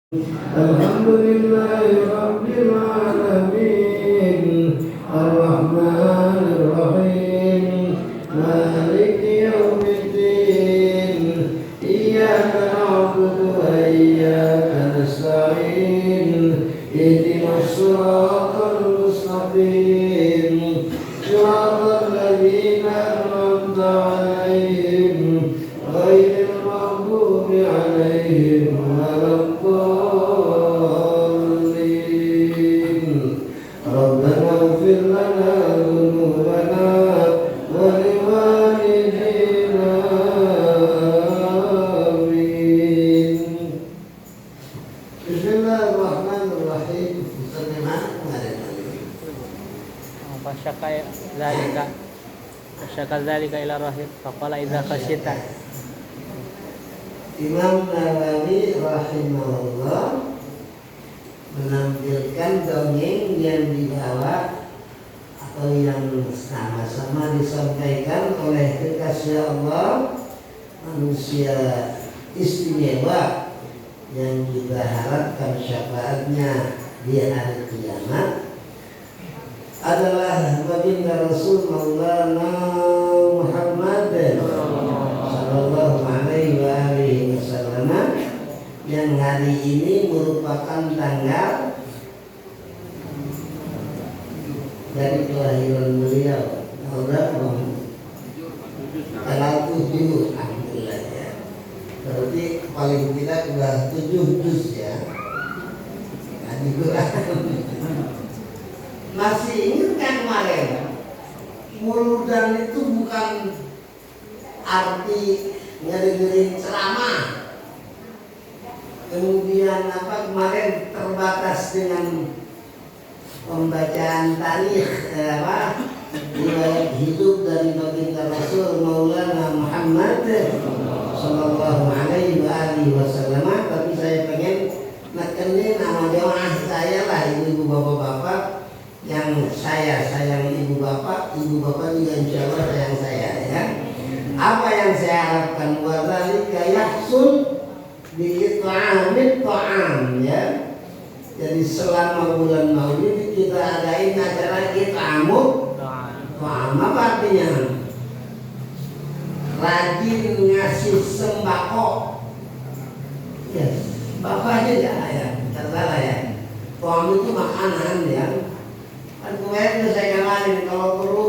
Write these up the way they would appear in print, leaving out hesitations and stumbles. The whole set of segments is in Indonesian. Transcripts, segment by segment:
الحمد لله رب العالمين الرحمن الرحيم مالك يوم الدين إياك نعبد وإياك نستعين اهدنا الصراط المستقيم صراط الذين أنعمت عليهم غير المغضوب عليهم ولا الضالين ربنا اغفر لنا ذنوبنا ولوالدينا آمين. بسم الله الرحمن الرحيم. Fasyaka dzalika ila rahib faqala idza khasyita. Imam Nawawi rahimahullah menampilkan dongeng yang dibawa atau yang sama-sama disampaikan oleh kekasih Allah, manusia istimewa yang kita harapkan syafaatnya di hari kiamat adalah baginda Rasul Maulana Muhammad sallallahu alaihi wasallam yang hari ini merupakan tanggal dari kelahiran beliau tanggal 7, alhamdulillah ya. Berarti paling tidak sudah 7 juz ya. Tadi masih ingat kan kemarin muludan itu bukan arti ngeri-ngeri ceramah, kemudian kemarin terbatas dengan pembacaan tarikh riwayat hidup dari baginda Rasul Maulana Muhammad sallallahu alaihi wasallam. Tapi saya pengen nekenin nama jemaah saya lah, ibu bapak-bapak yang saya sayang ibu bapak juga insya Allah sayang saya ya. Apa yang saya harapkan wadzalika yahsul bi it'amit ta'am ya. Jadi selama bulan Maulid kita adain acara it'amut ta'am. Apa artinya? Rajin ngasih sembako. Ya, bapak aja ya, tersalah ya. Ta'am itu makanan ya. Kan kemarin saya ngalamin kalau perlu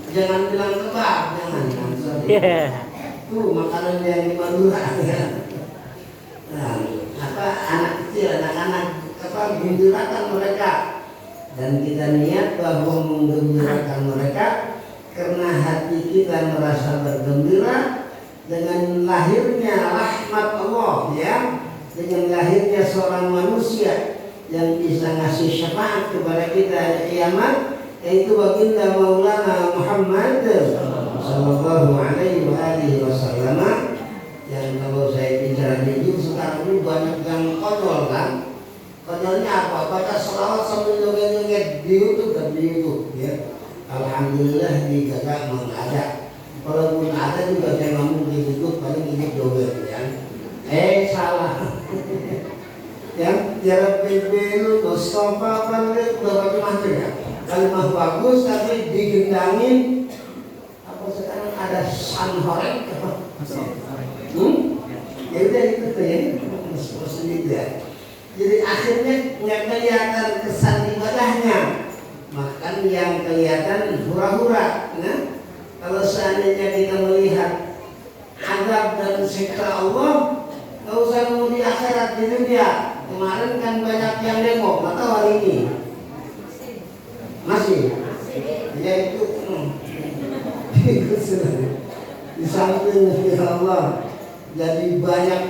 jangan bilang kebab, jangan. Tuh makanan yang di Madura ya. Nah, anak kecil, anak-anak gembirakan mereka, dan kita niat bahwa menggembirakan mereka karena hati kita merasa bergembira dengan lahirnya rahmat Allah ya, dengan lahirnya seorang manusia yang bisa ngasih syafaat kepada kita di kiamat, yaitu baginda Maulana Muhammad sallallahu alaihi wasallam. Yang kalau saya bicara jujur sekarang ini banyak yang konyol kan. Konyolnya apa? Baca selawat sambil joget-joget di YouTube dan di YouTube ya. Alhamdulillah di Gagak mengada. Walaupun ada juga saya ngomong di YouTube paling ini joget ya. Salah. Yang jarak biru Mustafa Pandir udah macam-macam ya. Kalimat bagus tapi digendangin apa sekarang ada sanhorek ya udah itu tuh ya seperti itu ya. Jadi akhirnya nggak kelihatan kesan ibadahnya, makan yang kelihatan hura-hura. Nah, kalau seandainya kita melihat azab dan siksa Allah, nggak usah nunggu di akhirat, di dunia. Kemarin kan banyak yang demo, nggak tahu hari ini masih. Ya itu di samping ya Allah, jadi banyak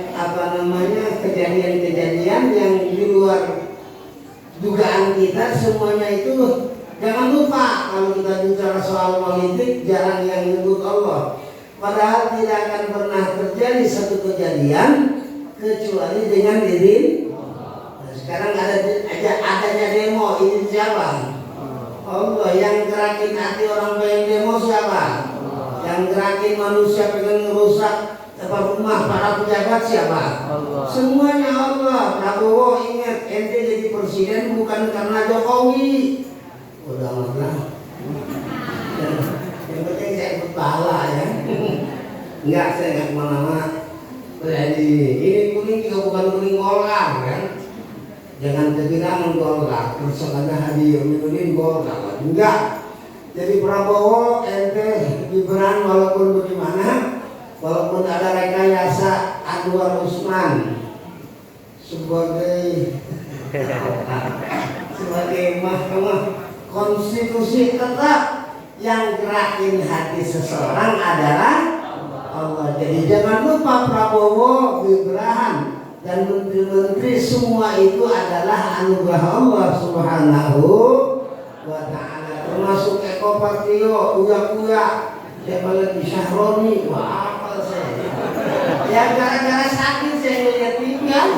kejadian-kejadian yang di luar dugaan kita. Semuanya itu jangan lupa kalau kita bicara soal politik jarang yang nyebut Allah. Padahal tidak akan pernah terjadi satu kejadian kecuali dengan diri. Sekarang adanya demo, ini siapa? Allah. Yang gerakin hati orang pengen demo siapa? Yang gerakin manusia pengen ngerusak rumah para pejabat siapa? Allah. Semuanya Allah. Prabowo ingat, ente jadi presiden bukan karena Jokowi. Udah mana? Yang penting saya ikut pahala ya. Enggak, saya nggak kemana-mana. Jadi ini kuning juga bukan kuning Golkar kan? Jangan kepikiran Golkar, tersangkanya Hadi Yomidudin Golkar. Enggak. Jadi Prabowo, ente Gibran walaupun bagaimana, walaupun ada rekayasa Anwar Usman sebagai mahkamah konstitusi, tetap yang gerakin hati seseorang adalah Allah. Jadi jangan lupa Prabowo, Gibran dan menteri-menteri semua itu adalah anugerah Allah Subhanahu wa ta'ala. Termasuk Eko Patrio, Uya-Uya, siapa lagi Syahroni, wah apa saya. Ya gara-gara sakit saya ngeliat tinggal.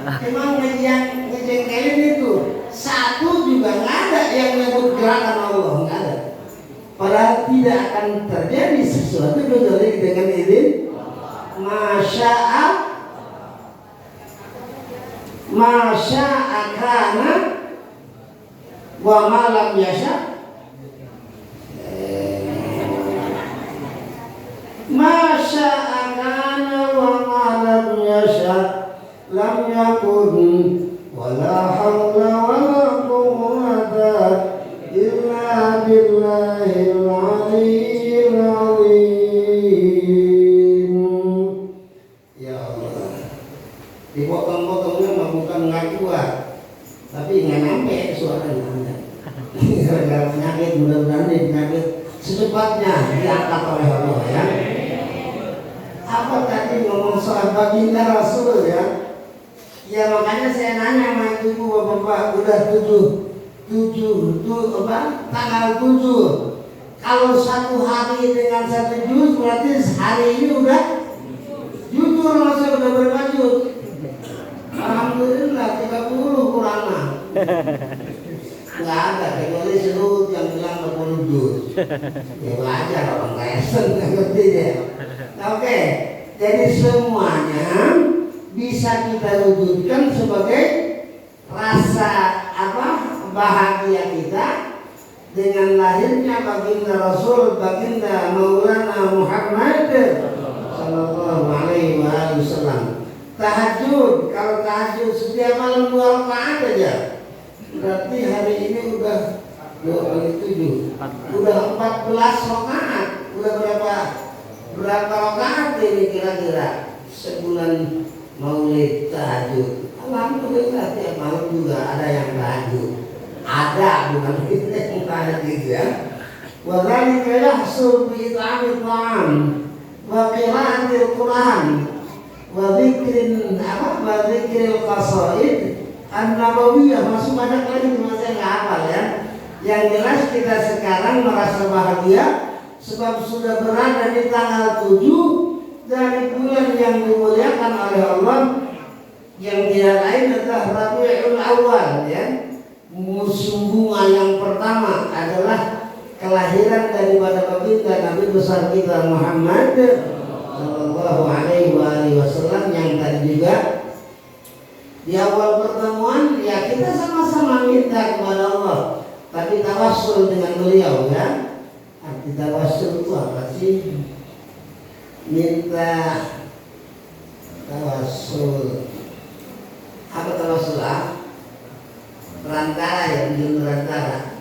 Emang ngejengkelin itu satu juga nggak ada yang menyebut gerakan Allah, nggak ada. Padahal tidak akan terjadi sesuatu kecuali dengan izin Masya'a kana wa malam yasha Masya'a kana wa malam yasha lam yakun wala hawla wala quwwata illa billahil aliyyil azim. Ya Allah, dipotong-potongnya mah bukan nggak kuat, tapi nggak nyampe suaranya. Gara-gara penyakit, mudah-mudahan ini penyakit secepatnya diangkat oleh Allah ya. Apa tadi ngomong soal baginda Rasul ya? Ya makanya saya nanya sama ibu bapak udah tanggal 7. Kalau satu hari dengan 1 juz berarti hari ini udah jujur, masa udah berbaju. Alhamdulillah 30 Qur'ana. Nggak ada kecuali seluruh yang bilang 20 juz. Ya wajar orang lesen ngerti deh. Oke, jadi semuanya bisa kita wujudkan sebagai rasa bahagia kita dengan lahirnya baginda Rasul, baginda Maulana Muhammad sallallahu alaihi wasallam. Tahajud, kalau tahajud setiap malam 2 rakaat aja, berarti hari ini udah 2 kali 7, udah 14 rakaat. Udah berapa rakaat ini kira-kira sebulan maulid tahajud? Alhamdulillah tiap malam juga ada yang tahajud. Ada, bukan kita yang tahajud ya. Wa dzalika yahsul bi it'amil ta'am wa qira'atil Qur'an wa dzikril qasaid an-nabawiyah. Masih banyak lagi saya nggak hafal ya. Yang jelas kita sekarang merasa bahagia sebab sudah berada di tanggal 7 dari bulan yang dimuliakan oleh Allah, yang tidak lain adalah Rabiul Awal ya. Musim bunga yang pertama adalah kelahiran daripada baginda Nabi besar kita Muhammad sallallahu alaihi wasallam, yang tadi juga di awal pertemuan ya kita sama-sama minta kepada Allah, tapi tawassul dengan beliau ya. Arti tawassul itu apa sih? Minta tawassul. Apa tawassul? Perantara ya, bikin perantara.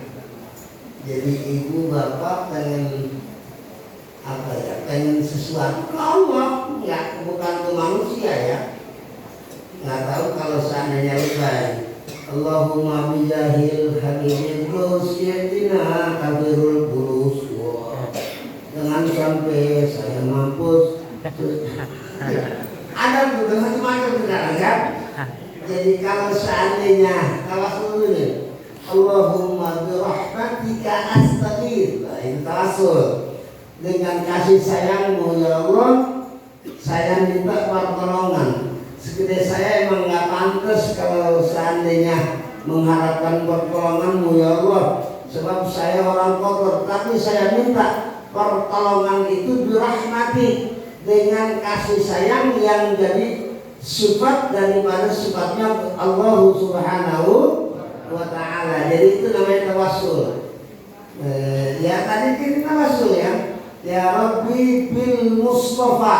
Jadi ibu bapak pengen pengen sesuatu ke Allah, ya bukan ke manusia ya. Nggak tahu kalau seandainya lebay. Allahumma bijahil habibil ghausyatina kabirul burus. Jangan sampai saya mampus. Ada tuh macam-macam sekarang kan. Jadi kalau seandainya tawasul ini, Allahumma birahmatika astaghfir, itu tawasul. Dengan kasih sayangmu ya Allah, saya minta pertolongan. Segede saya emang nggak pantas kalau seandainya mengharapkan pertolonganmu ya Allah, sebab saya orang kotor. Tapi saya minta pertolongan itu birahmati, dengan kasih sayang yang jadi sifat daripada sifatnya Allah Subhanahu wa ta'ala. Jadi itu namanya tawassul. Ya tadi kita tawassul ya. Ya Rabbi bil Mustafa,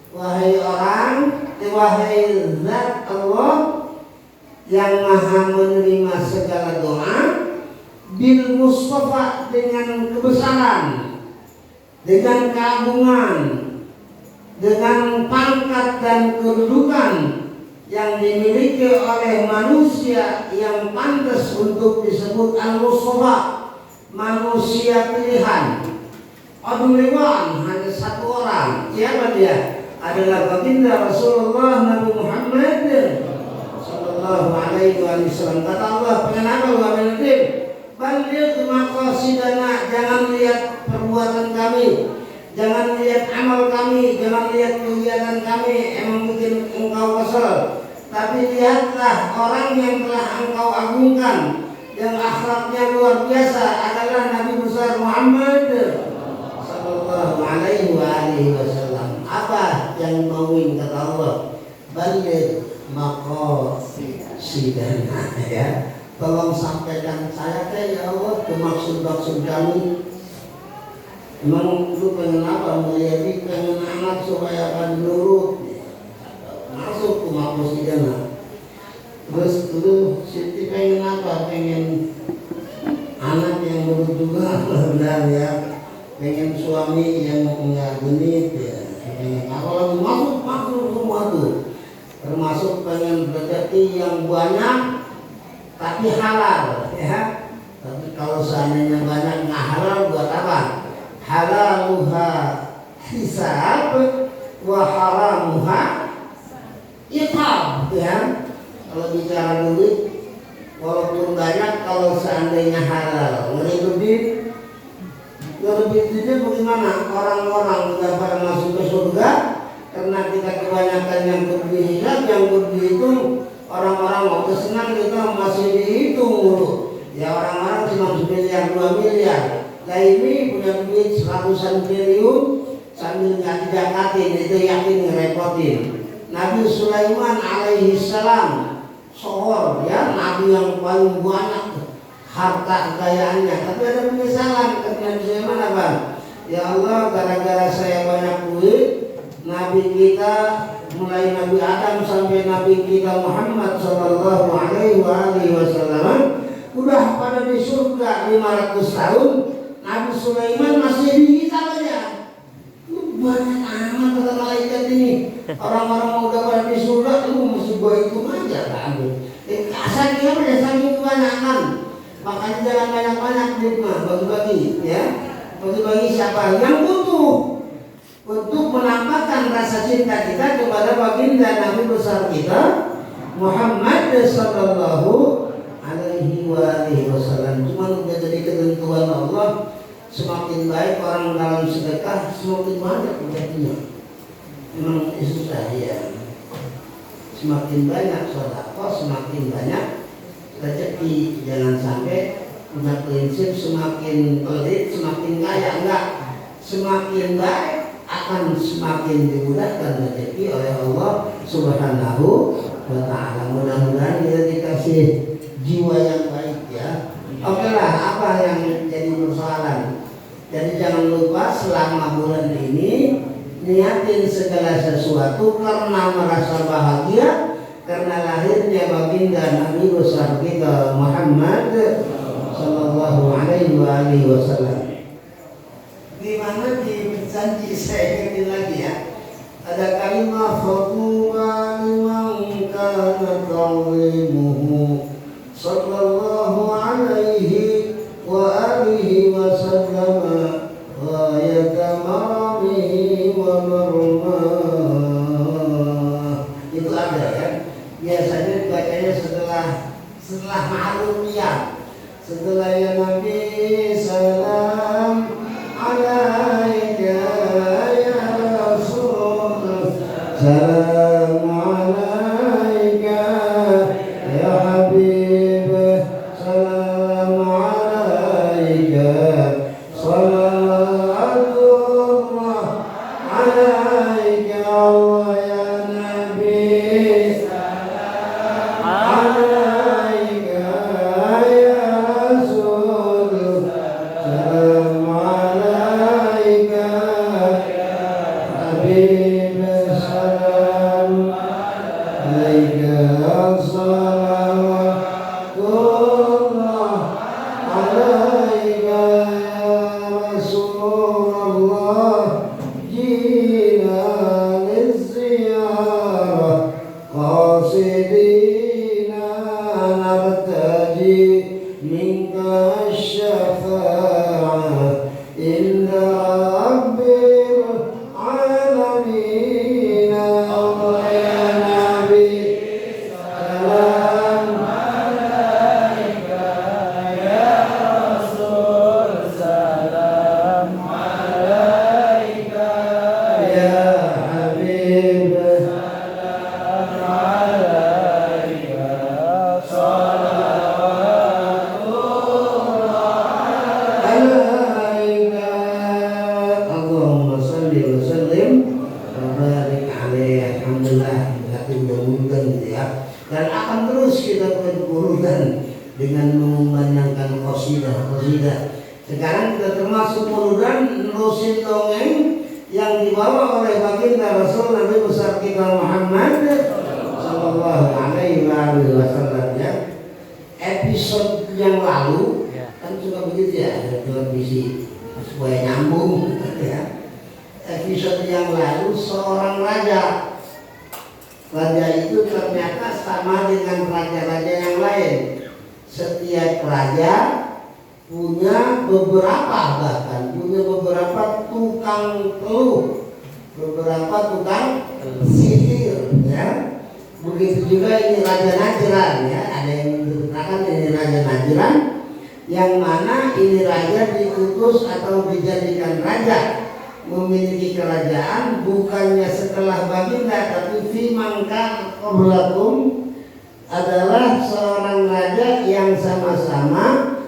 wahai orang, wahai zat Allah yang maha menerima segala doa, bil Mustafa dengan kebesaran, dengan keagungan, dengan pangkat dan kedudukan yang dimiliki oleh manusia yang pantas untuk disebut Al-Mustafa, manusia pilihan. Abdul Liwan hanya satu orang. Siapa dia? Adalah baginda Rasulullah Nabi Muhammad sallallahu alaihi wasallam. Kata Allah, "Kenapa wa minadim? Baligh maqasidana." Jangan lihat perbuatan kami, jangan lihat amal kami, jangan lihat kegiatan kami emang bikin engkau kesel. Tapi lihatlah orang yang telah engkau agungkan, yang akhlaknya luar biasa adalah Nabi besar Muhammad sallallahu alaihi wasallam. Apa yang mauin kata Allah? Baligh maqasidana, ya. Tolong sampaikan saya ya Allah ke maksud-maksud kami. Emang lu pengen apa? Menjadi pengen anak supaya akan nurut, masuk ke maqasidana. Terus lu Siti pengen apa? Pengen anak yang nurut juga, benar ya. Pengen suami yang nggak genit ya. Kalau masuk semua tuh, termasuk pengen rezeki yang banyak tapi halal ya. Tapi kalau seandainya banyak nggak halal buat apa? Halaluha hisab wa haramuha iqab ya. Kalau bicara duit walaupun banyak, kalau seandainya halal lebih duitnya bagaimana? Orang-orang sudah pada masuk ke surga karena kita kebanyakan yang berduit. Yang berduit itu orang-orang mau kesenang, kita masih dihitung mulu. Ya orang-orang cuma 1 miliar 2 miliar. Nah ini punya duit seratusan triliun sambil nggak didakatin, itu yakin ngerepotin. Nabi Sulaiman alaihi salam sohor ya, nabi yang paling banyak harta kekayaannya, tapi ada penyesalan. Kata Nabi Sulaiman apa? Ya Allah, gara-gara saya banyak duit, nabi kita mulai Nabi Adam sampai Nabi kita Muhammad sallallahu alaihi wasallam udah pada di surga 500 tahun. Nabi Sulaiman masih dihisab aja. Banyak amat kata malaikat ini. Orang-orang udah pada di surga, lu masih gua hitung aja kan. Saking apa ya, saking kebanyakan. Makanya jangan banyak-banyak duit mah, bagi-bagi ya. Bagi-bagi siapa yang butuh untuk menampakkan rasa cinta kita kepada baginda Nabi besar kita Muhammad sallallahu alaihi wasallam. Cuma udah jadi ketentuan Allah, semakin baik orang dalam sedekah semakin banyak rezekinya. Memang susah ya. Semakin banyak sedekah semakin banyak rezeki. Jangan sampai punya prinsip semakin pelit semakin kaya, enggak. Semakin baik akan semakin dimudahkan rezeki oleh Allah Subhanahu wa ta'ala. Mudah-mudahan kita dikasih jiwa yang baik ya. Oke lah, apa yang jadi persoalan? Jadi jangan lupa selama bulan ini niatin segala sesuatu karena merasa bahagia karena lahirnya baginda Nabi besar kita Muhammad sallallahu alaihi wasallam. Di mana di janji saya ingetin lagi ya. Ada kalimat fatuba liman kana ta'limuhu sallallahu alaihi wa alihi wa sallam ghayata maramihi wa marmah. Itu ada ya. Biasanya dibacanya setelah ma'rufiyah. Setelah ya Nabi salam alaika ya Rasul salam alaika ya Habib salam alaika salatullah alaika Allah ya Nabi baginda berarti mudah-mudahan gitu ya. Dan akan terus kita berkurutan dengan mengumandangkan qasidah. Sekarang kita termasuk mudah nerusin dongeng yang dibawa oleh baginda Rasul Nabi besar kita Muhammad sallallahu alaihi wasallam ya. Episode yang lalu kan juga begitu ya, ada televisi supaya nyambung ya. Episode yang lalu seorang raja itu ternyata sama dengan raja-raja yang lain. Setiap raja punya beberapa tukang teluh, beberapa tukang sihir ya. Begitu juga ini Raja Najran ya, ada yang mengatakan ini Raja Najran, yang mana ini raja diutus atau dijadikan raja memiliki kerajaan bukannya setelah baginda, tapi fi mangka qablakum adalah seorang raja yang sama-sama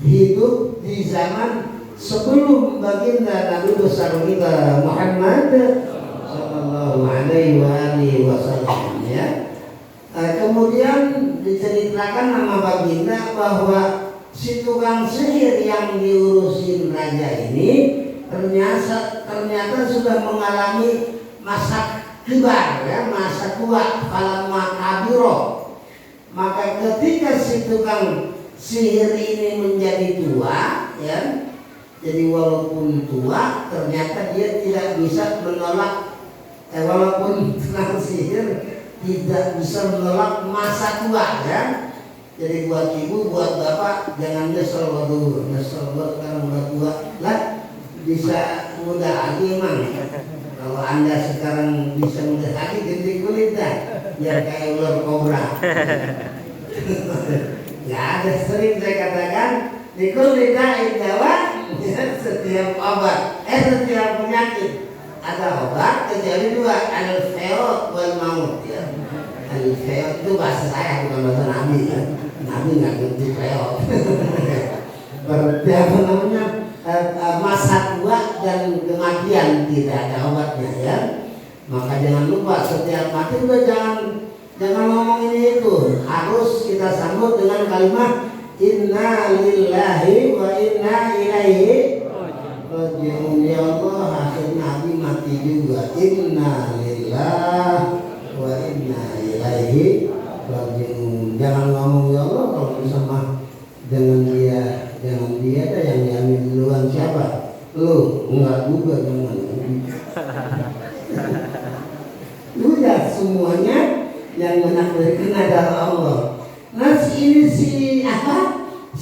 hidup di zaman sebelum baginda Nabi besar kita Muhammad sallallahu alaihi wasallam ya. Kemudian diceritakan nama baginda bahwa si tukang sihir yang diurusin raja ini ternyata sudah mengalami masa kibar ya, masa tua, falamma kabiro. Maka ketika si tukang sihir ini menjadi tua ya, jadi walaupun tua ternyata dia tidak bisa menolak walaupun tukang sihir tidak bisa menolak masa tua ya. Jadi buat ibu, buat bapak jangan nyesel sekarang udah tua lah, bisa muda lagi emang. Kalau anda sekarang bisa muda lagi ganti kulit dah, biar kayak ular kobra. Ya ada sering saya katakan di kulit dawa setiap obat, setiap penyakit ada obat kecuali dua, al-feot wal maut ya. Al-feot itu bahasa saya bukan bahasa Nabi ya. Nabi nggak ngerti feot. Berarti apa namanya masa tua dan kematian tidak ada obatnya ya. Maka jangan lupa setiap mati juga jangan ngomong ini itu, harus kita sambut dengan kalimat inna lillahi wa inna ilaihi raji'un. Ya Allah, akhirnya Nabi mati juga. Inna lillahi wa inna ilaihi raji'un. Jangan ngomong ya Allah kalau bersama dengan dia ada yang diambil duluan siapa? Lu enggak juga jangan. Udah semuanya yang menakdirkan adalah Allah. Nah si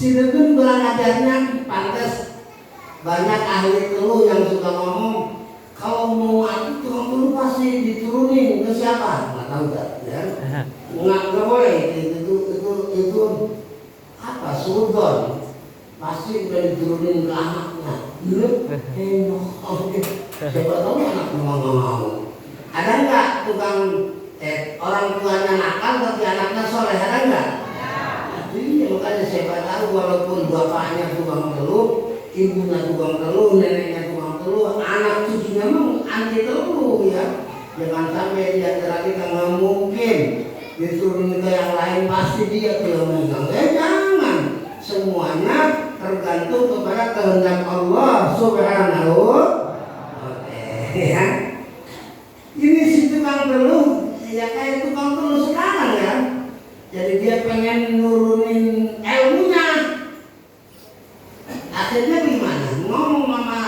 Dukun kurang ajarnya pantas banyak ahli teluh yang suka ngomong kalau mau aku tukang teluh pasti diturunin ke siapa? Nggak tahu tak ya? Nggak boleh itu apa? Sultan pasti udah diturunin ke anaknya. Siapa tahu anak mau. Ada nggak tukang orang tuanya nakal tapi anaknya soleh, ada nggak? Jadi makanya siapa tahu walaupun bapaknya tukang teluh, ibunya tukang teluh, neneknya tukang teluh, anak cucunya memang anti teluh ya. Jangan sampai di antara kita nggak mungkin disuruh ke yang lain pasti dia tidak megang. Jangan, semuanya tergantung kepada kehendak Allah Subhanahu wa ta'ala ya. Ini si tukang teluh ya kayak tukang teluh sekarang ya. Jadi dia pengen nurunin ilmunya. Akhirnya gimana? Ngomong sama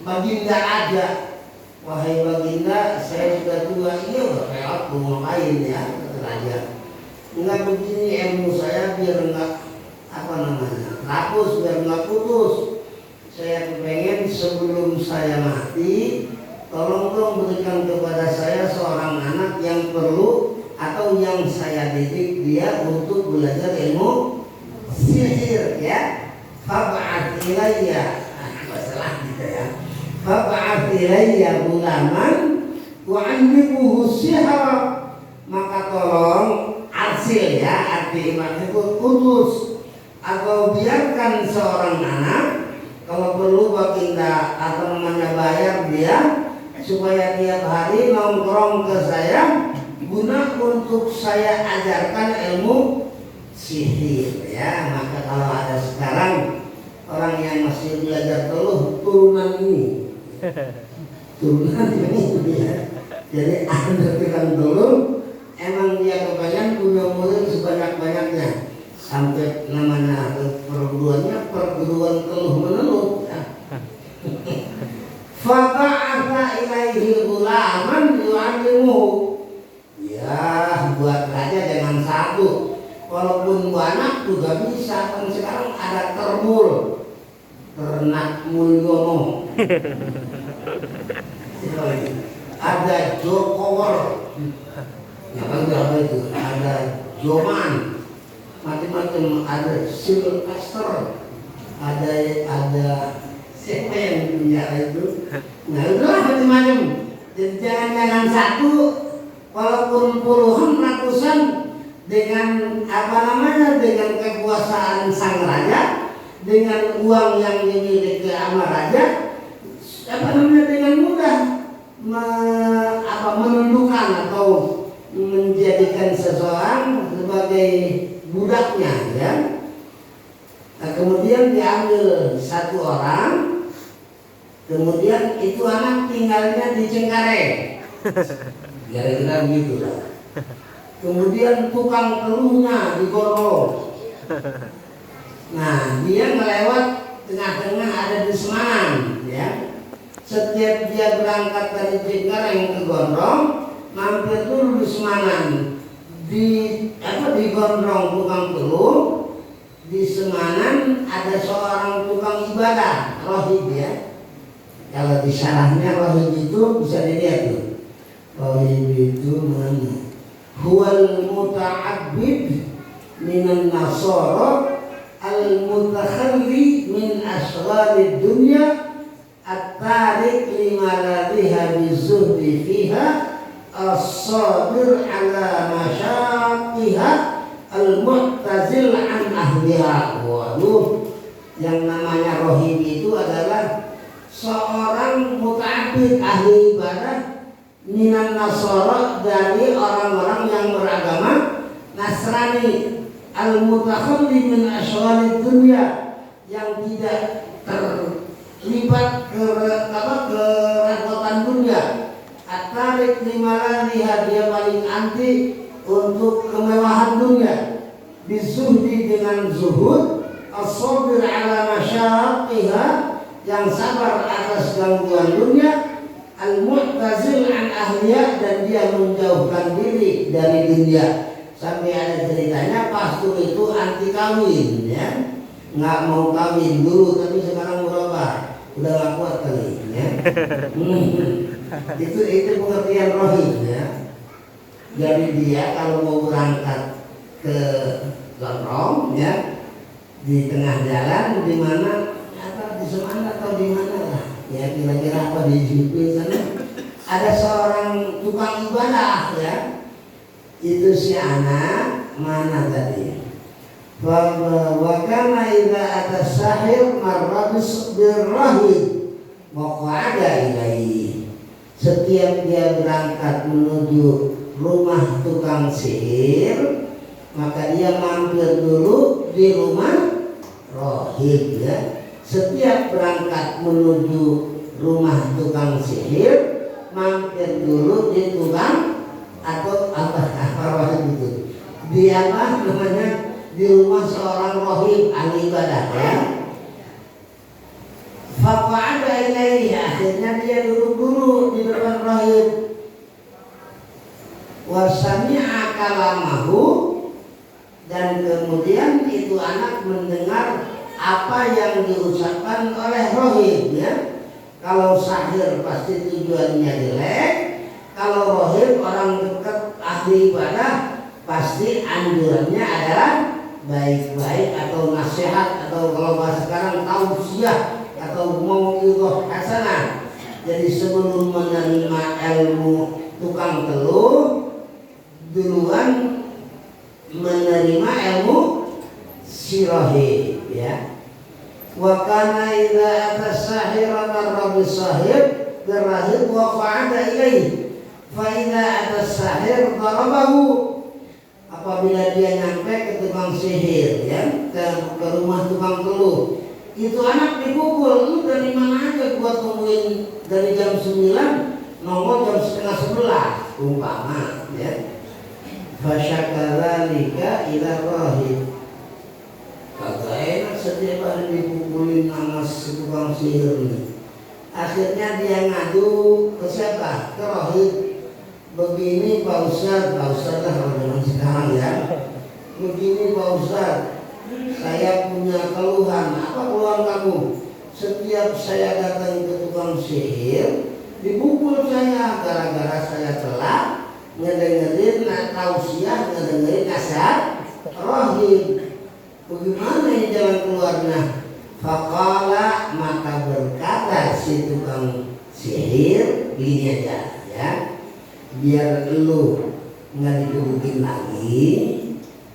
baginda aja. Wahai baginda, saya sudah tua. Iya udah kayak aku ngapain ya, kata raja. Enggak begini ilmu saya biar enggak hapus, biar enggak putus. Saya pengen sebelum saya mati, tolong dong berikan kepada saya seorang anak yang perlu atau yang saya didik dia untuk belajar ilmu sihir ya. Fab'ath ilayya, masalah gitu ya. Fab'ath ilayya gulaman wa 'allimhu sihra, maka tolong arsil ya, arti maksud utus atau biarkan seorang anak kalau perlu baginda atau namanya bayar dia supaya tiap hari nongkrong ke saya guna untuk saya ajarkan ilmu sihir ya. Maka kalau ada sekarang orang yang masih belajar teluh turunan ini ya. Jadi ada tukang teluh emang dia kebanyakan punya murid sebanyak-banyaknya sampai namanya perguruannya perguruan teluh meneluh ya. Fata'ata ilaihi gulaman yu'allimuhu. Ya, buat raja jangan satu, walaupun banyak juga bisa. Kan sekarang ada Terbul, Ternak Mulyono, ada Jokower, apa itu? Ada Joman, macam-macam. Ada Sylvester, ada siapa yang punya itu? Nah, itulah macam-macam. Jadi jangan satu, walaupun puluhan ratusan dengan dengan kekuasaan sang raja, dengan uang yang dimiliki sama raja, dengan mudah menundukkan atau menjadikan seseorang sebagai budaknya ya. Nah, kemudian diambil satu orang, kemudian itu anak tinggalnya di Cengkareng, kira-kira begitu lah. Kemudian tukang teluhnya di Gorong. Nah, dia melewat tengah-tengah ada di Semarang, ya. Setiap dia berangkat dari Cengkareng ke Gondrong, mampir dulu di Semarang. Di Gondrong tukang teluh, di Semarang ada seorang tukang ibadah, rohib ya. Kalau di syarahnya rohib itu bisa dilihat tuh. Rohib itu mana? Huwal muta'abbid minan nasara al-mutakhalli min asgharid dunya at-tariq limaladhiha bizuhdi fiha as-sabir ala masyaqiha al-mu'tazil an ahliha. Waduh, yang namanya rohib itu adalah seorang muta'abbid ahli ibadah minan nasara dari orang-orang yang beragama Nasrani, al-mutakhalli min asyghali dunya, yang tidak terlibat kerepotan dunia. At-tariq limaladiha, dia paling anti untuk kemewahan dunia. Bizuhdi, dengan zuhud. As-sabir ala masyaqiha, yang sabar atas gangguan dunia. Al-mu'tazil an ahliya, dan dia menjauhkan diri dari dunia. Sampai ada ceritanya pastor itu anti kawin ya, nggak mau kawin dulu, tapi sekarang berubah, udah nggak kuat kali ya. Itu pengertian rohib ya. Jadi dia kalau mau berangkat ke Gondrong ya, di tengah jalan di mana di Semarang atau di mana lah ya, kira-kira apa di situ sana ada seorang tukang ibadah ya. Itu si anak mana tadi? Wa kana idza atas sahir marrabis birrahib maq'ada ilaihi. Setiap dia berangkat menuju rumah tukang sihir, maka dia mampir dulu di rumah rohib ya. Setiap berangkat menuju rumah tukang sihir, mampir dulu di tukang atau apa itu, di apa namanya, di rumah seorang rohib ahli ibadah ya. Faqa'ada ilaihi, akhirnya dia duduk dulu di depan rohib. Wa sami'a kalamahu, dan kemudian itu anak mendengar apa yang diucapkan oleh rohib ya. Kalau sahir pasti tujuannya jelek, kalau rohib orang dekat ahli ibadah pasti anjurannya adalah baik-baik atau nasihat, atau kalau bahasa sekarang tausiah atau mau'izah hasanah. Jadi sebelum menerima ilmu tukang teluh, duluan menerima ilmu si rohib ya. Wa kana idza atas sahira marra bisahir birrahib wa qa'ada ilaihi. Faida atas sahir darabahu, apabila dia nyampe ke tukang sihir ya, ke rumah tukang teluh, itu anak dipukul. Lu dari mana aja gua tungguin dari jam 9 nongol jam setengah 11 umpama ya. Fasyakadzalika ila rahib, kagak enak setiap hari dipukulin sama si tukang sihir ini. Akhirnya dia ngadu ke siapa? Ke rahib. Begini Pak Ustaz lah kalau zaman sekarang ya. Begini Pak Ustaz, saya punya keluhan. Apa keluhan kamu? Setiap saya datang ke tukang sihir, dipukul saya gara-gara saya telat ngedengerin tausiah, ngedengerin nasihat rahib. Bagaimana ya jalan keluarnya? Faqala, maka berkata si tukang sihir, gini aja ya, biar lu nggak digebukin lagi.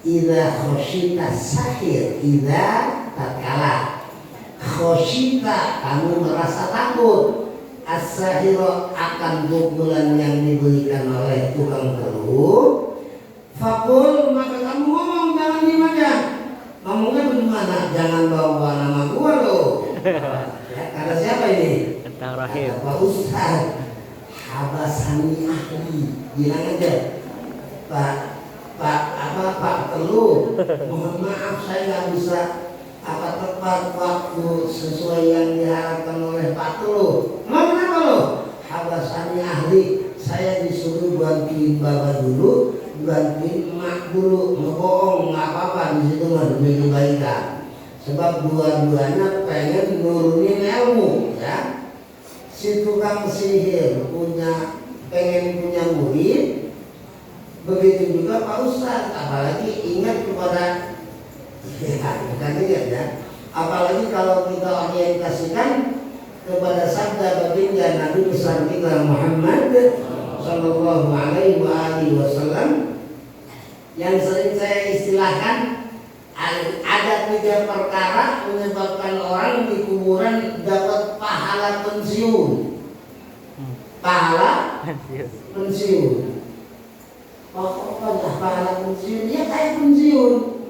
Idza khosyita sahir, idza tatkala khosyita kamu merasa takut as-sahiro akan pukulan yang diberikan oleh tukang teluh, fakul, maka kamu ngomong, jangan diem aja. Ngomongnya bagaimana? Jangan bawa nama gua loh. Ya, kata siapa ini? Tentang rahim. Pak Ustaz, habasani ahli. Bilang aja, Pak Teluh, mohon maaf saya nggak bisa tepat waktu sesuai yang diharapkan oleh Pak Teluh. Emang kenapa lo? Habasani ahli, saya disuruh bantuin bapak dulu, bantuin emak dulu, ngebohong nggak apa-apa, di situ mah demi kebaikan. Sebab dua-duanya pengen nurunin ilmu, ya. Si tukang sihir pengen punya murid, begitu juga Pak Ustaz. Apalagi ingat kepada bukan ingat ya. Apalagi kalau kita orientasikan kepada sabda baginda Nabi besar kita Muhammad Sallallahu Alaihi Wasallam yang sering saya istilahkan, ada 3 perkara menyebabkan orang di kuburan dapat pahala pensiun. Pahala pensiun. Pokoknya pahala pensiun, ya kayak pensiun.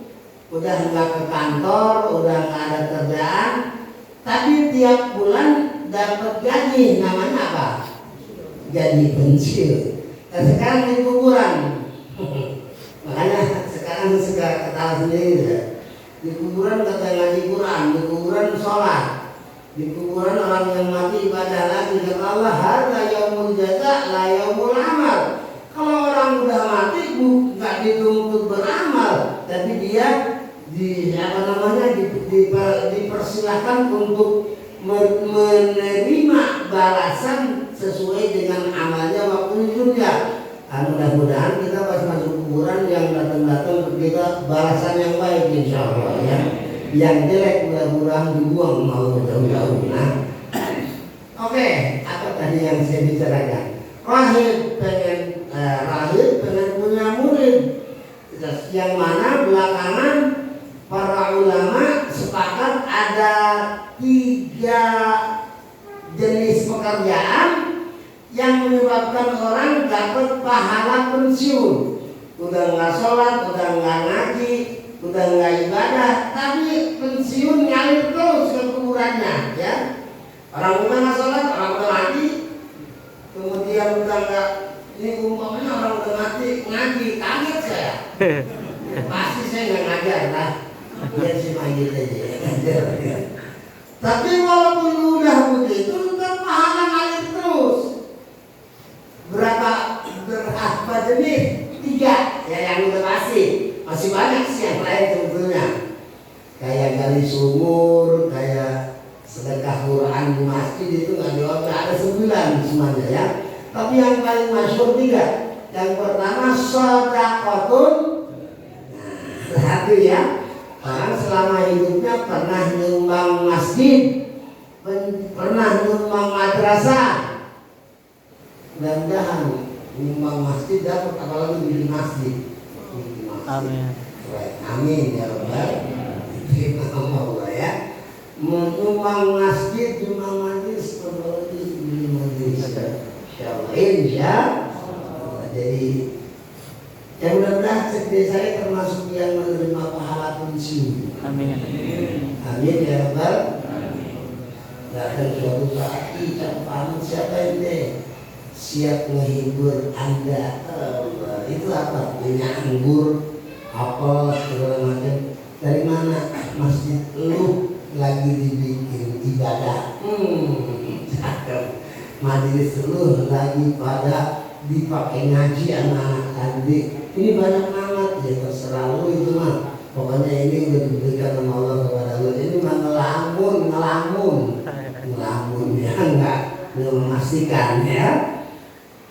Udah nggak ke kantor, udah nggak ada kerjaan, tapi tiap bulan dapat gaji, namanya apa? Gaji pensiun. Dan sekarang di kuburan, makanya sekarang segala ketawa sendiri ya. Di kuburan kata ngaji Quran, di kuburan sholat, di kuburan orang yang mati ibadah lagi. Kata Allah, hadza yaumul jaza la yaumul amal. Kalau orang udah mati nggak dituntut beramal, tapi dia dipersilahkan untuk menerima balasan sesuai dengan amalnya waktu di dunia. Mudah-mudahan kita pas masuk kuburan yang datang-datang kita balasan yang baik insya Allah ya. Yang jelek mudah-mudahan dibuang mau jauh-jauh. Nah, oke, apa tadi yang saya bicarakan? Rahib pengen punya murid, yang mana belakangan para ulama sepakat ada 3 jenis pekerjaan yang menyebabkan orang dapat pahala pensiun. Udah nggak sholat, udah nggak ngaji, udah nggak ibadah, tapi pensiun ngalir terus ke kuburannya, ya. Orang udah nggak sholat, orang udah mati, kemudian udah nggak, ini umpamanya orang udah mati ngaji, kaget saya. Pasti saya nggak ngajar lah, biar si manggil aja. Tapi walaupun udah begitu, tetap pahala ngalir terus. Berapa jenis? 3 ya yang udah pasti. Masih banyak sih yang lain sebetulnya. Kayak gali sumur, kayak sedekah Quran di masjid itu nggak jawab, ada 9 semuanya ya. Tapi yang paling masyhur 3. Yang pertama sedekahun. Nah, 1 ya. Orang selama hidupnya pernah nyumbang masjid, pernah nyumbang madrasah. Mudah-mudahan nyumbang masjid dapat, apalagi di masjid. Amin. Amin ya Rabbal. Terima Allah ya. Menyumbang masjid, nyumbang majlis, apalagi di majlis. Insyaallah. jadi ya mudah-mudahan segede saya termasuk yang menerima pahala pensiun. Amin. Amin ya Rabbal. Dan suatu saat kita pamit siapa ini siap menghibur Anda. Itu apa? Ini anggur, apel segala macam. Dari mana? Masjid lu lagi dibikin ibadah. Cakep. Majelis lu lagi pada dipakai ngaji anak-anak tadi. Ini banyak banget ya, terserah lu itu mah. Pokoknya ini udah diberikan sama Allah kepada lu. Ini mah ngelamun ya, enggak memastikan ya.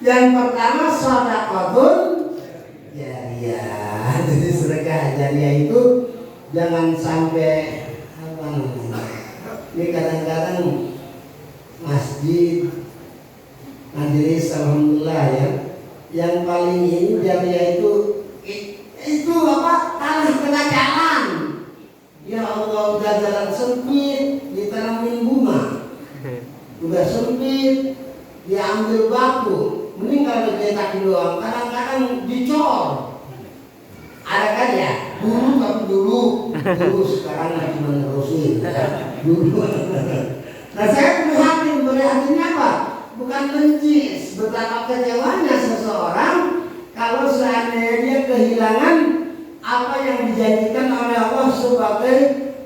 Yang pertama sedekahun jariyah. Jadi sedekah jariyah itu jangan sampai apa namanya. Ini kadang-kadang masjid, majelis, alhamdulillah ya. Yang paling ini jariyah itu apa? Tanah tengah jalan. Ya Allah, udah jalan sempit ditanamin bunga. Udah sempit diambil batu. Mending kalau dicetakin doang. Kadang-kadang dicor. Ada kan ya? Dulu sekarang lagi menerusin ya. Dulu. Nah saya prihatinnya apa? Bukan benci, betapa kecewanya seseorang kalau seandainya dia kehilangan apa yang dijanjikan oleh Allah sebagai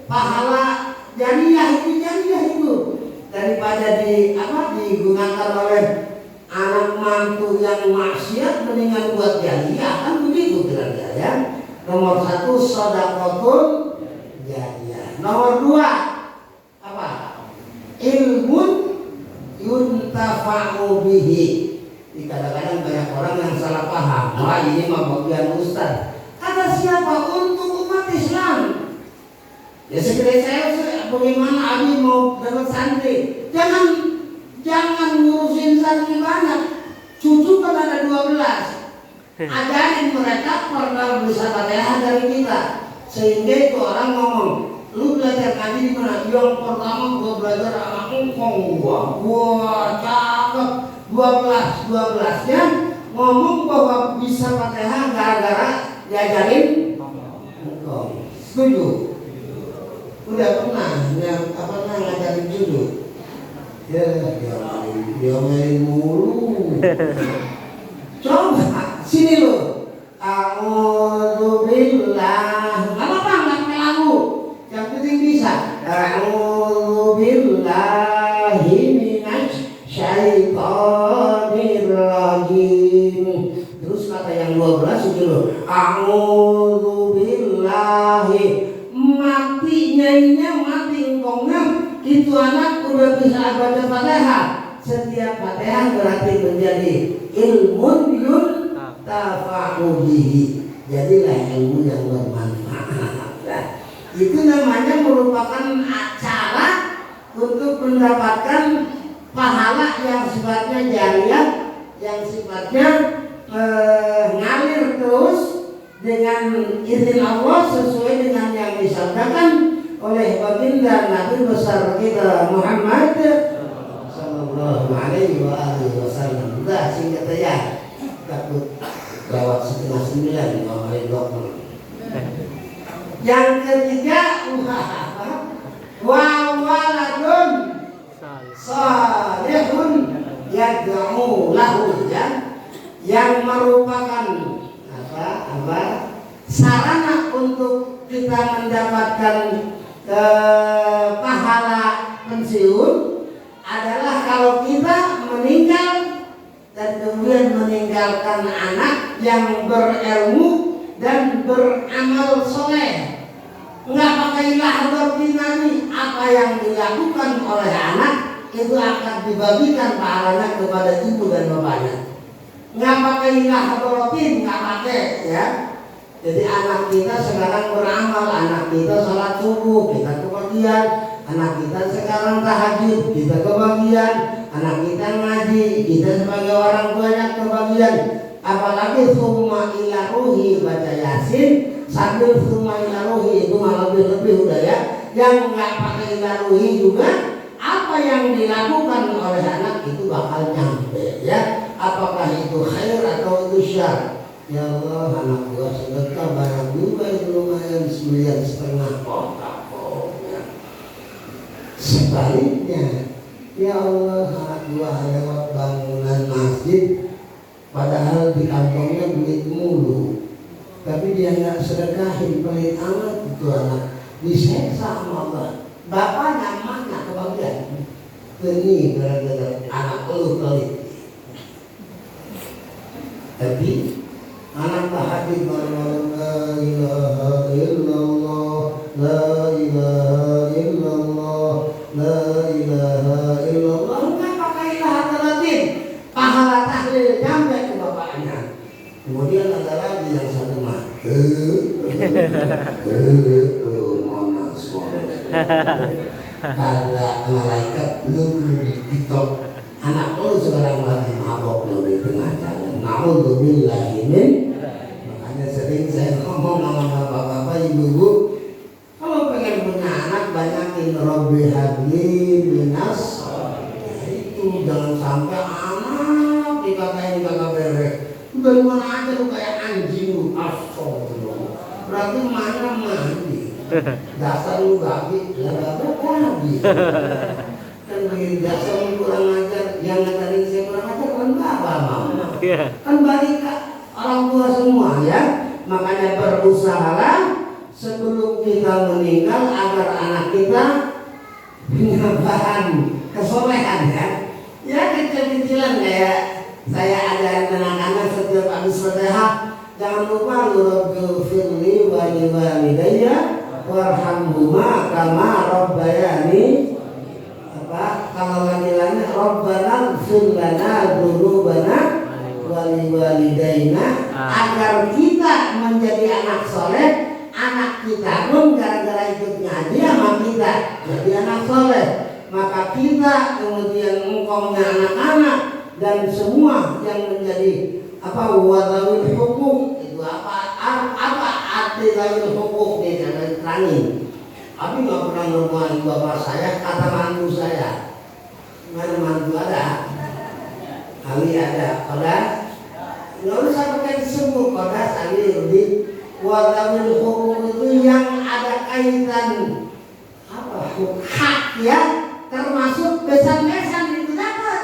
pahala jariyah itu daripada digunakan oleh anak mantu yang maksiat mendingan buat jariyah, kan begitu kira-kira ya. Nomor 1 sedekahun jariyah. Nomor 2 apa? Ilmun yuntafa'u bihi. Kadang-kadang banyak orang yang salah paham. Wah ini mah bagian ustaz. Kata siapa? Untuk umat Islam. Ya segera saya bagaimana Abi mau dapat santri? Jangan ngurusin santri banyak. Cucu kan ada 12. Ajarin mereka pernah bisa Fatihah dari kita. Sehingga itu orang ngomong, lu belajar ngaji di mana? Yang pertama gua belajar sama engkong gua cakep. 12-nya ngomong bahwa bisa Fatihah gara-gara diajarin engkong. Setuju? Udah pernah ngajarin judul. Dia main mulu. Coba sini lo. A'udzubillah. Enggak apa-apa, enggak pakai lagu. Yang penting bisa. A'udzubillahi minasy syaitonir rajim. Terus kata yang 12 itu lo. A'udzubillahi. Mati engkongnya itu anak udah bisa baca Fatihah. Setiap Fatihah berarti menjadi ilmun yuntafa'u bihi. Jadilah ilmu yang bermanfaat. Nah, itu namanya merupakan cara untuk mendapatkan pahala yang sifatnya jariyah, yang sifatnya ngalir terus dengan izin Allah sesuai dengan yang disabdakan oleh baginda Nabi besar kita Muhammad sallallahu alaihi wasallam. Udah singkat aja, takut lewat 8:30 ngomongin dokter. Yang ketiga wa waladun salihun yad'u lahu, yang merupakan sarana untuk kita mendapatkan pahala pensiun adalah kalau kita meninggal dan kemudian meninggalkan anak yang berilmu dan beramal soleh. Enggak pakai lahir dinami, apa yang dilakukan oleh anak itu akan dibagikan pahalanya kepada ibu dan bapaknya. Enggak pakai lahir, enggak pakai ya. Jadi anak kita sekarang beramal, anak kita salat subuh, kita kebagian. Anak kita sekarang tahajud, kita kebagian. Anak kita ngaji, kita sebagai orang tuanya kebagian. Apalagi summa ila ruhi baca Yasin sambil summa ila ruhi itu malah lebih udah ya. Yang nggak pakai ila ruhi juga apa yang dilakukan oleh anak itu bakal nyampe ya. apakah itu khair atau itu syar? Ya Allah, anak gua sedekah barang juga itu lumayan 9,5 kotak. Sebaliknya, ya Allah, anak gua lewat bangunan masjid, padahal di kantongnya duit mulu, tapi dia nggak sedekahin, pelit amat itu anak, diseksa sama Allah. Bapaknya, emaknya kebagian, ini gara-gara anak lu pelit. Tapi anak tahajud malam la ilaha illallah, la ilaha illallah, la ilaha illallah. Enggak pakai ilaha terlatin, pahala tahlil sampai ke bapaknya. Kemudian ada lagi yang satu mah, mana suara ada malaikat lu dikitok. Anak lu sekarang lagi mabok lu di tengah jalan. Na'udzubillahi min. Makanya sering saya ngomong sama bapak-bapak, ibu-ibu, kalau pengen punya anak banyakin Rabbi habli minas. Itu jangan sampai anak dikatakan kagak beres. Dari mana aja lu kayak anjing lu, astagfirullah. Berarti mana mandi. Dasar lu gabi, gak gabi. Dan bagi dasar lu kurang ajar, yang ngajarin saya kurang ajar kan bapak mama. Kan balik orang tua semua ya. Makanya berusahalah sebelum kita meninggal agar anak kita punya bahan kesolehan ya. Ya kecil-kecilan kayak saya ajarin anak-anak setiap habis Fatihah, jangan lupa Rabbighfirli wa liwalidayya warhamhuma kama rabbayani. Kalau lagi-lagi Rabbana ighfir lana dzunubana wa liwalidayna, agar kita menjadi anak soleh, anak kita pun gara-gara ikut ngaji sama kita jadi anak soleh. Maka kita kemudian engkongnya anak-anak dan semua yang menjadi wadawil hukum itu apa arti zawil hukum nih jangan terangin. Tapi nggak pernah ngomongin bapak saya, kata mantu saya. Mana mantu ada? Ali ada, kodas? Nggak usah pakai disebut kodas, Ali lebih. Wadawil hukum itu yang ada kaitan hak ya, termasuk besan-besan itu dapat.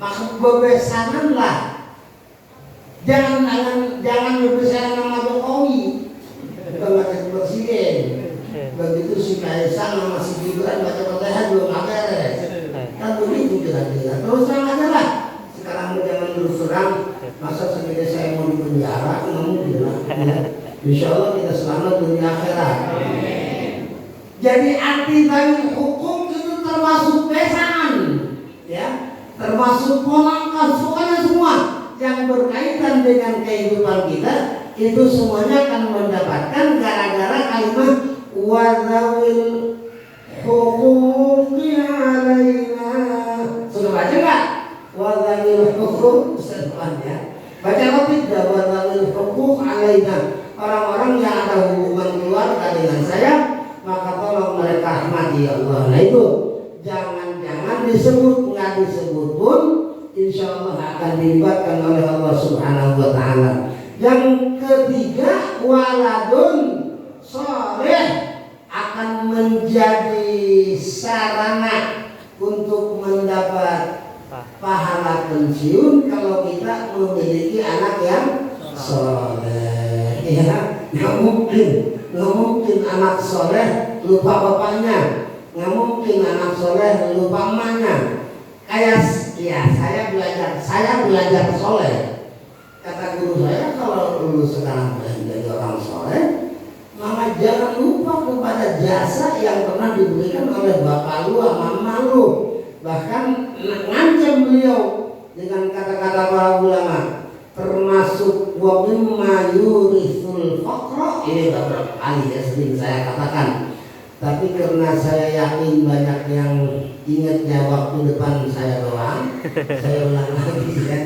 Maksud bebesanan lah. Jangan bebesanan sama Jokowi, bukan macam presiden. Begitu si Kaisang sama si Gibran baca Fatihah juga nggak beres. Kan begitu kira-kira. Terus terang aja lah. Sekarang jangan terus terang. Masa segini saya mau di penjara, nggak mungkin lah. Insya Allah kita selamat dunia akhirat. Jadi arti dari hukum itu termasuk besan, ya, termasuk ponakan, pokoknya semua yang berkaitan dengan kehidupan kita itu semuanya akan mendapatkan gara-gara kalimat wadzawil huquqi alaina. Sudah baca nggak? Wadzawil huquq setelahnya. Baca apa tidak? Wadzawil huquq alaina. Orang-orang yang ada hubungan keluarga dengan saya, maka tolong mereka rahmati Allah. Nah itu jangan disebut, nggak disebut pun, insya Allah akan dilibatkan oleh Allah Subhanahu Wa Taala. Yang ketiga, waladun soleh akan menjadi sarana untuk mendapat pahala pensiun kalau kita memiliki anak yang soleh. Ya, nggak mungkin anak soleh lupa bapaknya, nggak mungkin anak soleh lupa emaknya. Kayak ya saya belajar soleh. Kata guru saya, kalau dulu sekarang menjadi orang soleh, maka jangan lupa kepada jasa yang pernah diberikan oleh bapak lu sama emak lu. Bahkan ngancam beliau dengan kata-kata para ulama, termasuk wa mimma yurithul faqra. Ini beberapa kali ya sering saya katakan, tapi karena saya yakin banyak yang ingatnya waktu depan saya doang, saya ulang lagi ya.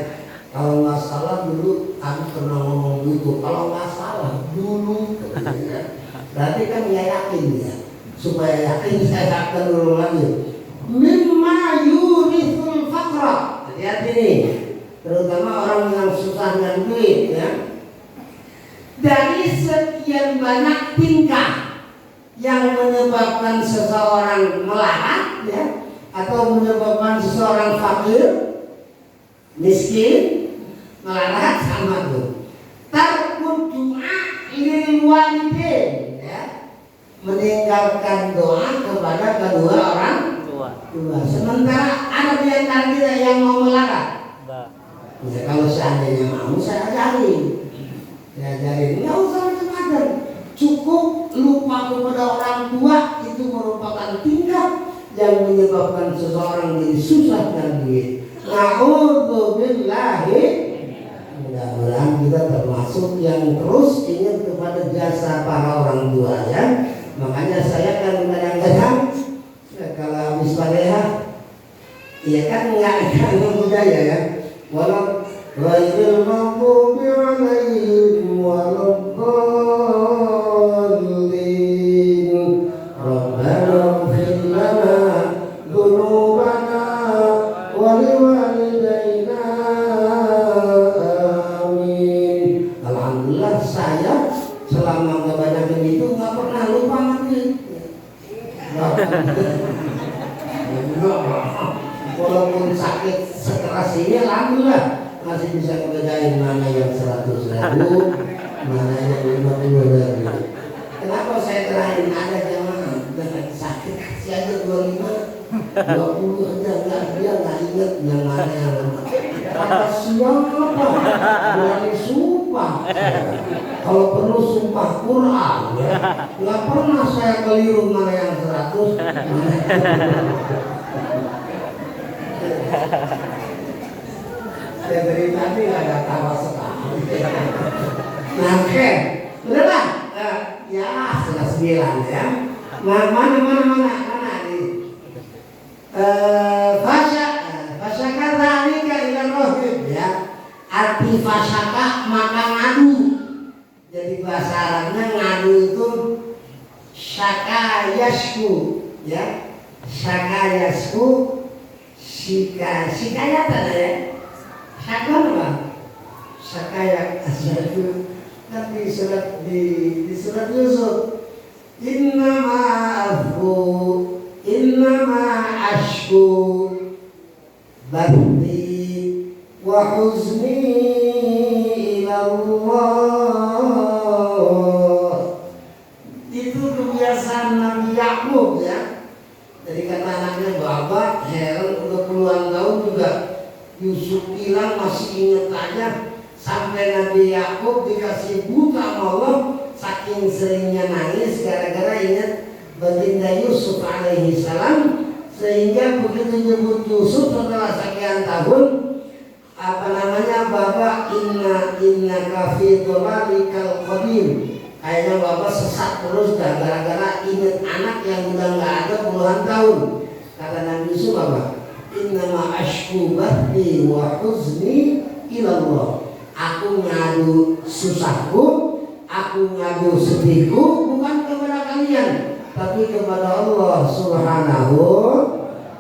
Kalau nggak salah dulu aku pernah ngomong gitu, kalau nggak salah dulu ya. Berarti kan ya yakin ya, supaya yakin saya akan ulang lagi. Mimma yurithul faqra. Hati-hati nih. terutama orang yang susah dengan duit ya. Dari sekian banyak tingkah yang menyebabkan seseorang melarat ya, atau menyebabkan seseorang fakir, miskin, melarat sama tuh. Tarkul du'a lil walidain ya, meninggalkan doa kepada kedua orang tua. Sementara ada di antara kita yang mau melarat. Ya, kalau seandainya mau saya ajarin. Nggak usah macam-macam. Cukup lupa kepada orang tua itu merupakan tingkah yang menyebabkan seseorang jadi susah dan duit. Na'udzubillahi. Mudah-mudahan kita termasuk yang terus ingat kepada jasa para orang tua ya. Makanya saya kadang-kadang kalau habis Fatihah, ya kan nggak budaya ya. Walau ghairil maghdubi 'alaihim waladdallin. Rabbana ighfir lana dzunubana wa liwalidayna. Amin. Alhamdulillah saya selama kebanyakan itu nggak pernah lupa mati. Walaupun sakit sekeras ini, alhamdulillah masih bisa ngebedain mana yang 100.000, mana yang 50.000. Kenapa saya terakhir ada jamaah dengan sakit kasih aja 25, 20 aja dia nggak ingat yang mana yang kata siapa berani sumpah. Kalau perlu sumpah Quran ya. Nggak pernah saya keliru mana yang 100, mana yang saya dari tadi nggak ada tawa sekali. Nah, oke, udahlah. Ya, sudah 9 ya. Mana nih? Fasyaka dzalika ila rohib ya. Arti fasyaka maka ngadu. Jadi bahasa Arabnya ngadu itu syaka yasku ya. Syaka yasku shikayatan ya. Syaka apa? Syakayak asyadu. Kan di surat Yusuf, innama ashku bathi wa huzni ilallah. Itu kebiasaan Nabi Yakub ya. Jadi kata anaknya, Bapak heran udah puluhan tahun juga Yusuf bilang masih ingat aja. Sampai Nabi Yakub dikasih buta Allah, saking seringnya nangis gara-gara ingat baginda Yusuf alaihi salam, sehingga begitu nyebut Yusuf setelah sekian tahun, Bapak inna kafi dhalalikal qadim. Kayaknya Bapak sesat terus gara-gara ingat anak yang udah nggak ada puluhan tahun. Kata Nabi Yusuf apa? Innama ashku bathi wa huzni ilallah. Aku ngadu susahku, aku ngadu sedihku bukan kepada kalian, tapi kepada Allah Subhanahu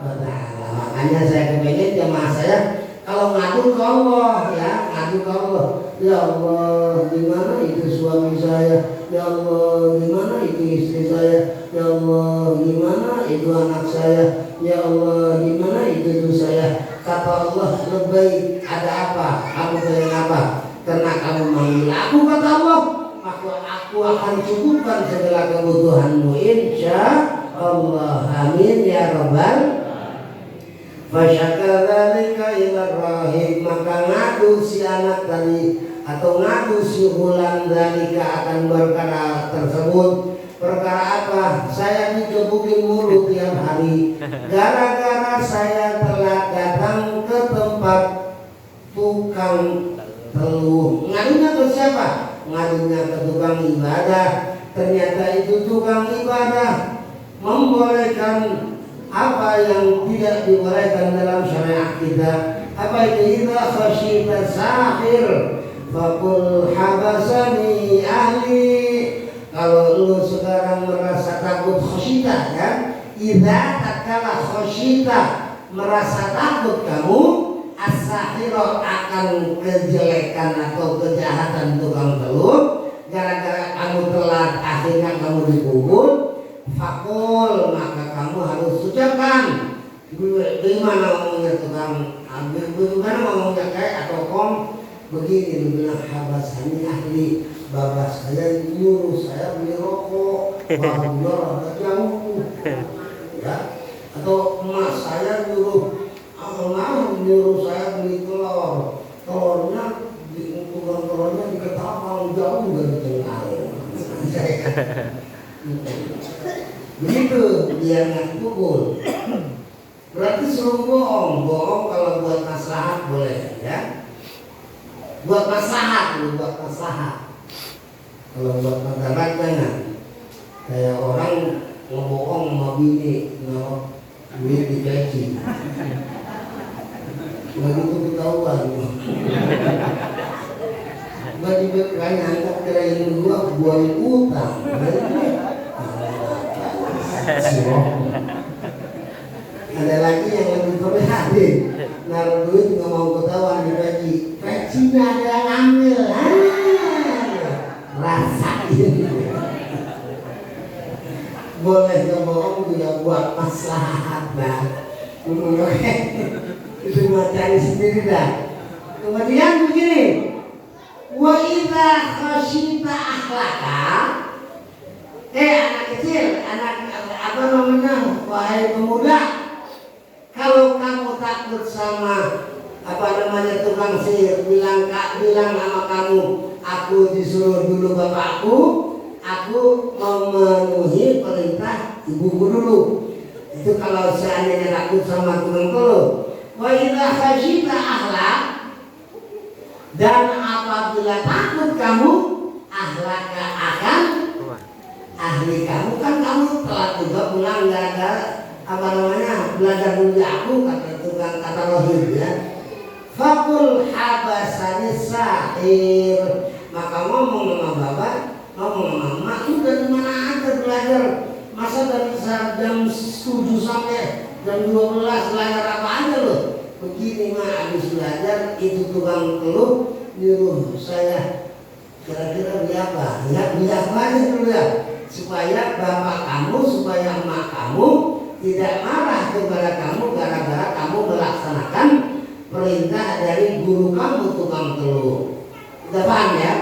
wa ta'ala. Makanya saya kepengen jemaah saya kalau ngadu ke Allah ya, ngadu ke Allah. Ya Allah, gimana itu suami saya? Ya Allah, gimana itu istri saya? Ya Allah, gimana itu anak saya? Ya Allah, gimana itu saya? Kata Allah, lebih ada apa? Kamu pengen apa? Karena kamu manggil aku, kata Allah, maka aku akan cukupkan segala kebutuhanmu, insya Allah. Amin ya Rabbal. Fasyakadzalika ila rahim, maka ngadu si anak tadi atau ngadu si bulan dzalika akan perkara tersebut. Perkara apa? Saya digebukin mulu tiap hari gara-gara saya telah datang ke tempat tukang teluh. Ngadunya ke siapa? Ngadunya ke tukang ibadah. Ternyata itu tukang ibadah membolehkan apa yang tidak dibolehkan dalam syariat kita. Apa itu? Idza khasyita sahir faqul habasani ahli. Kalau lu sekarang merasa takut khasyita ya, idza takala khasyita, merasa takut kamu, as-sahira akan kejelekan atau kejahatan tukang teluh, gara-gara kamu telat akhirnya kamu dikubur, fakul maka kamu harus ucapkan. Gimana ngomongnya tukang, gimana ngomongnya kayak atau kom begini, dibilang habasani ahli, bapak saya nyuruh saya beli rokok, baru ada jauh, ya. Atau emak saya nyuruh saya beli telur, telurnya tukang telurnya di Ketapang jauh dari Tengah. Begitu dia nggak pukul. Berarti suruh bohong kalau buat maslahat boleh, ya. Buat maslahat. Kalau buat maslahat jangan. Kayak orang ngebohong sama bini, duit di peci. Begitu ketahuan. Bagi berkaya anggap kirain gua buahin utang. Ada lagi yang lebih prihatin, naruh duit nggak mau ketahuan di peci, pecinya ada yang ambil, rasain. Boleh nggak bohong juga buat maslahat, nah. Itu mau cari sendiri dah. Kemudian begini, wa idza khasyita akhlaka, anak kecil, anak apa namanya, wahai pemuda, kalau kamu takut sama apa namanya tukang sihir, bilang sama kamu, aku disuruh dulu bapakku, aku memenuhi perintah ibuku dulu. Itu kalau seandainya takut sama tukang teluh. Wa idza khasyita akhlak, dan apabila takut kamu akhlaka akan ahli kamu, kan kamu telat juga pulang gara-gara apa namanya belajar dulu aku, kata tukang kata rohib, ya. Fakul habasani sahir, maka ngomong sama bapak, ngomong sama emak, lu dari mana aja belajar, masa dari jam 7 sampai jam 12 belajar apa aja lo? Begini mah habis belajar itu tukang teluh nyuruh saya kira-kira beli apa? Ya beli apa aja dulu ya, supaya bapak kamu, supaya emak kamu tidak marah kepada kamu gara-gara kamu melaksanakan perintah dari guru kamu tukang teluh. Udah paham ya?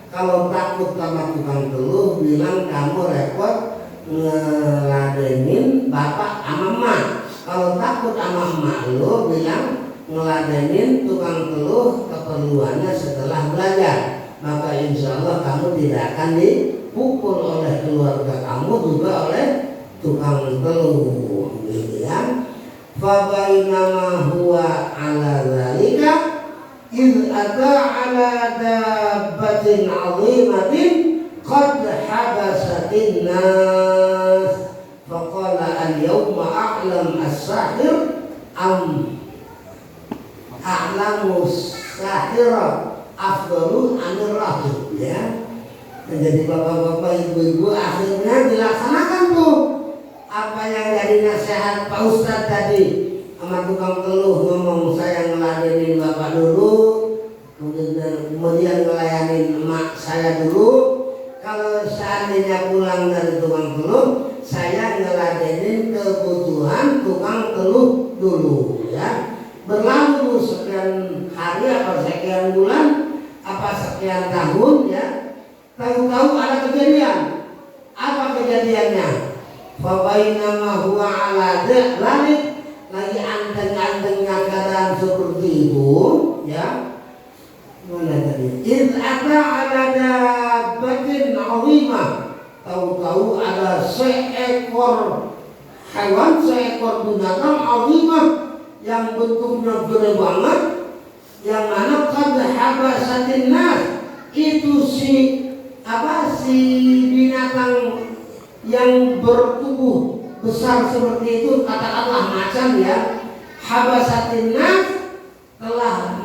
Kalau takut sama tukang teluh, bilang kamu repot ngeladenin bapak sama emak. Kalau takut sama emak lu, bilang ngeladenin tukang teluh keperluannya setelah belajar. Maka insya Allah kamu tidak akan dipukul oleh keluarga kamu, juga oleh tukang teluh, gitu ya. Fabainama huwa ala zalika idh ata ala dabbatin azimatin qad habasatin nas faqala al-yawma a'lam as-sahir am a'lamu sahira afdalu anir rahib, ya. Jadi bapak-bapak, ibu-ibu, akhirnya dilaksanakan tuh apa yang jadi nasihat Pak Ustadz tadi sama tukang teluh, ngomong saya ngeladenin bapak dulu, kemudian ngelayanin emak saya dulu. Kalau seandainya pulang dari tukang teluh, saya ngeladenin kebutuhan tukang teluh dulu, ya. Berlalu sekian hari apa sekian bulan apa sekian tahun, ya. Tahu-tahu ada kejadian. Apa kejadiannya? Fabainama huwa ala dzalik, lagi anteng-antengnya keadaan seperti itu, ya. Mana tadi? Id ata ala dabbatin 'azimah. Tahu-tahu ada seekor hewan, seekor binatang 'azimah yang bentuknya gede banget, yang mana qad habasatin nas, itu si binatang yang bertubuh besar seperti itu, katakanlah macan, ya. Habasatin nas, telah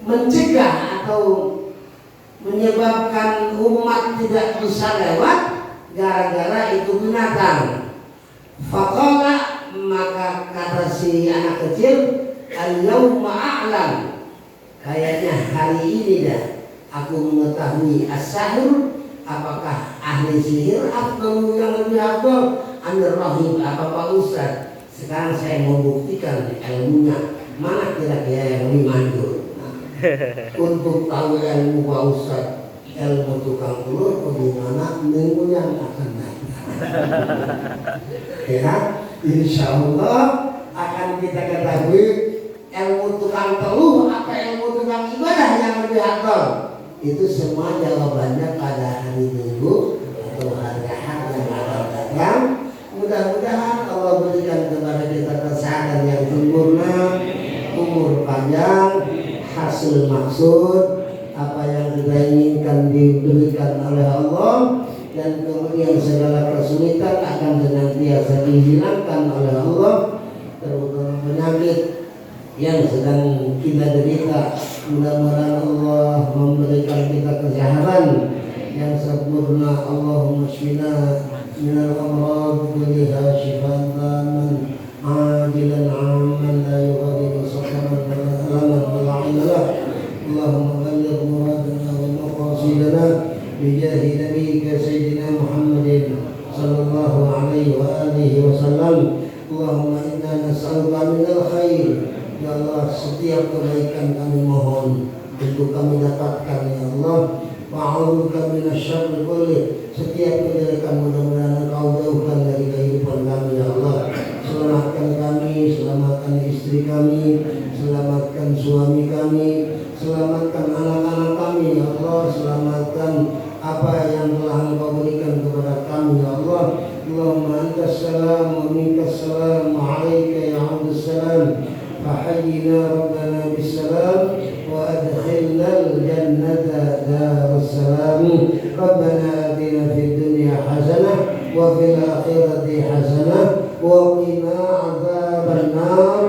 mencegah atau menyebabkan umat tidak bisa lewat gara-gara itu binatang. Faqala, maka kata si anak kecil, al-yawma a'lam, kayaknya hari ini dah aku mengetahui as-sahur apakah ahli sihir atau yang lebih afdal Amir Rahim apa Pak Ustaz. Sekarang saya mau buktikan ilmunya mana kira-kira yang lebih manjur. Untuk tahu ilmu Pak Ustaz, ilmu tukang telur bagaimana minggu yang akan datang. Ya, insya Allah akan kita ketahui ilmu tukang telur apa ilmu tukang ibadah yang lebih afdal. Itu semua jawabannya pada hari Minggu atau hari Ahad yang akan datang. Mudah-mudahan Allah berikan kepada kita kesehatan yang sempurna, umur panjang, hasil maksud, apa yang kita inginkan diberikan oleh Allah, dan kemudian segala kesulitan akan senantiasa dihilangkan oleh Allah, terutama penyakit yang sedang kita derita. Mudah-mudahan Allah memberikan kita kesehatan yang sempurna. Allahumma shfina minal amrad kulliha shifaan taman ajilan amman la yughadiru saqaman wala alaman wala ilalah. Allahumma balligh muradana wa maqasidana bijahi nabiyyika sayyidina Muhammadin sallallahu alaihi wa alihi wasallam. Allahumma inna nas'aluka minal khair. Ya Allah, setiap kebaikan kami mohon untuk kami dapatkan ya Allah. Wa'udzuka minasyarri kulli. Setiap kejelekan mudah-mudahan Engkau jauhkan dari kehidupan kami ya Allah. Selamatkan kami, selamatkan istri kami, selamatkan suami kami, selamatkan anak-anak kami ya Allah. Selamatkan apa yang telah Engkau berikan kepada kami ya Allah. Allahumma antas salam wa minkas salam wa alaika ya abdus salam. فحينا ربنا بالسلام وأدخلنا الجنة دار السلام. ربنا آتنا في الدنيا حسنة وفي الآخرة حسنة وقنا عذاب النار.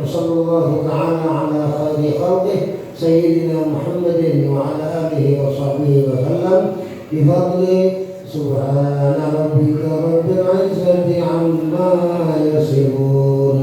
وصلى الله تعالى على خير خلقه سيدنا محمد وعلى آله وصحبه وسلم بفضل سبحان ربك رب العزة عما يصفون